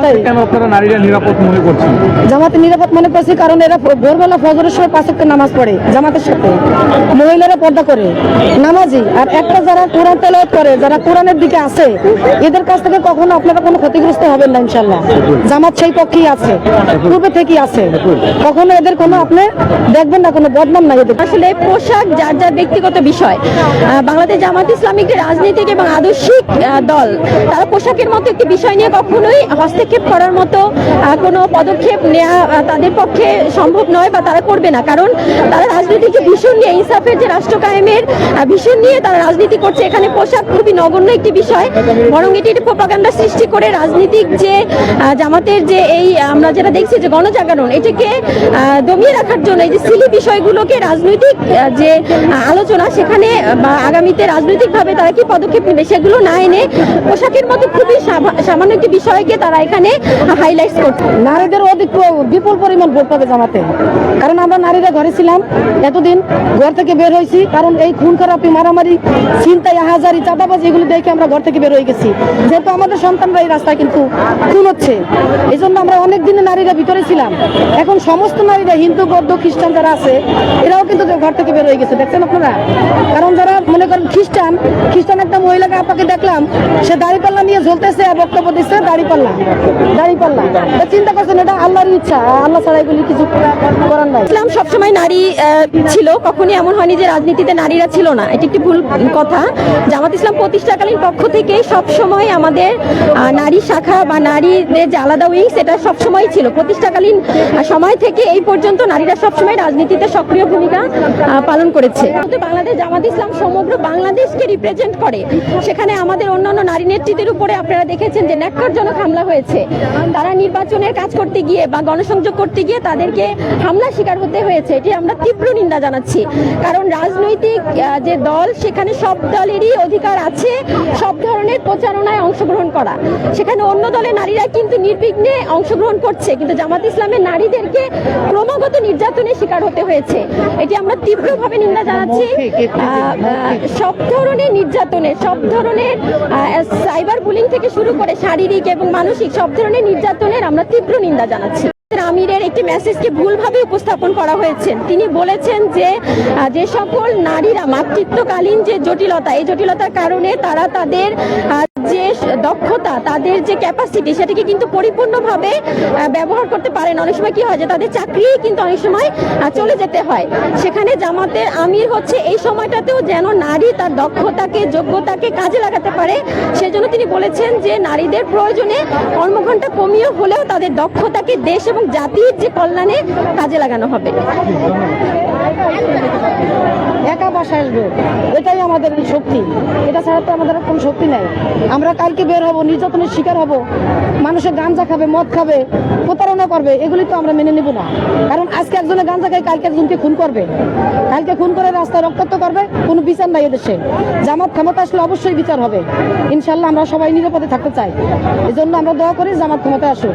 চাই। কেন আপনারা নারীরা নিরাপদ মনে করছেন? জামাতে নিরাপদ মনে করছি কারণ এরা ভোরবেলা ফজরের সময় 5 ওয়াক্ত নামাজ পড়ে জামাতের সাথে, মহিলারা পর্দা করে নামাজি। আর একটা যারা কোরআন তেলাওয়াত করে, যারা কোরআনের দিকে আছে, এদের কাছ থেকে কখনো আপনারা কোনো ক্ষতিগ্রস্ত হবেন না ইনশাল্লাহ। জামাত সেই পক্ষেই আছে, পূর্বে থেকেই আছে, কখনো এদের কোনো আপনি দেখবেন না, কোনো বদনাম নাই এদের। আসলে পোশাক যার যার ব্যক্তিগত বিষয়। বাংলাদেশ জামাত ইসলামী একটি রাজনৈতিক এবং আদর্শিক দল, তারা পোশাকের মতো একটি বিষয় নিয়ে কখনোই হস্তক্ষেপ করার মতো কোনো পদক্ষেপ নেওয়া তাদের পক্ষে সম্ভব নয় বা তারা করবে না। কারণ তারা রাজনৈতিক যে ভীষণ নিয়ে, ইনসাফের যে রাষ্ট্র কায়েমের ভীষণ নিয়ে তারা রাজনীতি করছে। এখানে পোশাক খুবই নগণ্য একটি বিষয়, বরং এটি প্রোপাগান্ডা সৃষ্টি করে রাজনীতিক যে জামাতের যে এই আমরা যেটা দেখছি যে গণজাগরণ, এটাকে দমিয়ে রাখার জন্য এই যে সিলি বিষয়গুলোকে রাজনৈতিক যে আলোচনা, সেখানে বা আগামীতে রাজনৈতিকভাবে তারা কি পদক্ষেপ নেবে সেগুলো না এনে পোশাকের মতো খুবই সামান্য একটি বিষয়কে তারা এখানে হাইলাইট করছে। নারীদের অধিক বিপুল পরিমাণ ভোট পাবে জামাতে, কারণ আমরা নারীরা ঘরে ছিলাম এতদিন, ঘর থেকে বের হয়েছি। কারণ এই খুন খারাপি, মারামারি, ছিনতাই, হাজারি, চাঁদাবাজি এগুলো দেখে আমরা ঘর থেকে বের হয়ে গেছি, যেহেতু আমাদের সন্তানরা এই রাস্তায় কিন্তু খুন হচ্ছে। এই জন্য আমরা অনেক দিনে নারীরা ভিতরে ছিলাম। এখন সমস্ত নারীরা, হিন্দু, বৌদ্ধ, খ্রিস্টান যারা আছে, এরাও কিন্তু ঘর থেকে বের হয়ে গেছে, দেখছেন আপনারা। কারণ যারা মনে করেন খ্রিস্টান একটা মহিলাকে আপনাকে দেখলাম, সে দাড়িপাল্লা নিয়ে ঝুলতেছে আর বক্তব্য দিচ্ছে দাড়িপাল্লা। চিন্তা করছেন, এটা আল্লাহর ইচ্ছা, আল্লাহ ছাড়া এগুলি কিছু করার নাই। ইসলাম সবসময় নারী ছিল, কখনই এমন হয়নি যে রাজনীতিতে নারীরা ছিল না, এটি একটি ভুল কথা। জামাত ইসলাম প্রতিষ্ঠাকালীন পক্ষ থেকে সবসময় আমাদের নারী শাখা বা নারীদের যে আলাদা উইংস, এটা সবসময় ছিল। প্রতিষ্ঠাকালীন সময় থেকে এই পর্যন্ত নারীরা সবসময় রাজনীতিতে সক্রিয় ভূমিকা পালন করেছে। বাংলাদেশ জামাত ইসলাম সমগ্র বাংলাদেশকে রিপ্রেজেন্ট করে, সেখানে আমাদের অন্যান্য নারী নেতৃত্বের উপরে আপনারা দেখেছেন যে ন্যাক্কারজনক হামলা হয়েছে। তারা নির্বাচনের কাজ করতে গিয়ে বা গণসংযোগ করতে গিয়ে তাদেরকে হামলা শিকার হতে হয়েছে, এটি আমরা তীব্র নিন্দা জানাচ্ছি। কারণ রাজনৈতিক যে দল, সেখানে সব দলেরই অধিকার আছে সব ধরনের প্রচারণায় অংশগ্রহণ করা। সেখানে অন্য দলের নারীরা কিন্তু নির্বিঘ্নে অংশগ্রহণ করছে, কিন্তু জামাত ইসলামের নারীদেরকে ক্রমাগত নির্যাতনের শিকার হতে হয়েছে, এটি আমরা তীব্রভাবে নিন্দা জানাচ্ছি। সব ধরনের নির্যাতনের, সব ধরনের সাইবার বুলিং থেকে শুরু করে শারীরিক এবং মানসিক সব ধরনের নির্যাতনের আমরা তীব্র নিন্দা জানাচ্ছি। আমিরের একটি মেসেজকে ভুলভাবে উপস্থাপন করা হয়েছে। তিনি বলেছেন যে সকল নারীরা মাতৃত্বকালীন যে জটিলতা, এই জটিলতার কারণে তারা তাদের যে দক্ষতা, তাদের যে ক্যাপাসিটি, সেটাকে কিন্তু পরিপূর্ণভাবে ব্যবহার করতে পারে না। অনেক সময় কি হয় যে তাদের চাকরি কিন্তু অনেক সময় চলে যেতে হয়। সেখানে জামাতের আমির হচ্ছে এই সময়টাতেও যেন নারী তার দক্ষতাকে, যোগ্যতাকে কাজে লাগাতে পারে, সেজন্য তিনি বলেছেন যে নারীদের প্রয়োজনে কর্মঘণ্টা কমিয়ে হলেও তাদের দক্ষতাকে দেশ এবং জাতির যে কল্যাণে কাজে লাগানো হবে। একা বাসায় আসবে, এটাই আমাদের শক্তি, এটা ছাড়া তো আমাদের কোনো শক্তি নাই। আমরা কালকে বের হব, নির্যাতনের শিকার হব, মানুষের গাঁজা খাবে, মদ খাবে, প্রতারণা করবে, এগুলি তো আমরা মেনে নেব না। কারণ আজকে একজনে গাঁজা খায়, কালকে একজনকে খুন করবে, কালকে খুন করে রাস্তায় রক্তাক্ত করবে, কোনো বিচার নাই এদেশে। জামাত ক্ষমতা আসলে অবশ্যই বিচার হবে ইনশাল্লাহ। আমরা সবাই নিরাপদে থাকতে চাই, এই জন্য আমরা দোয়া করি জামাত ক্ষমতা আসুক।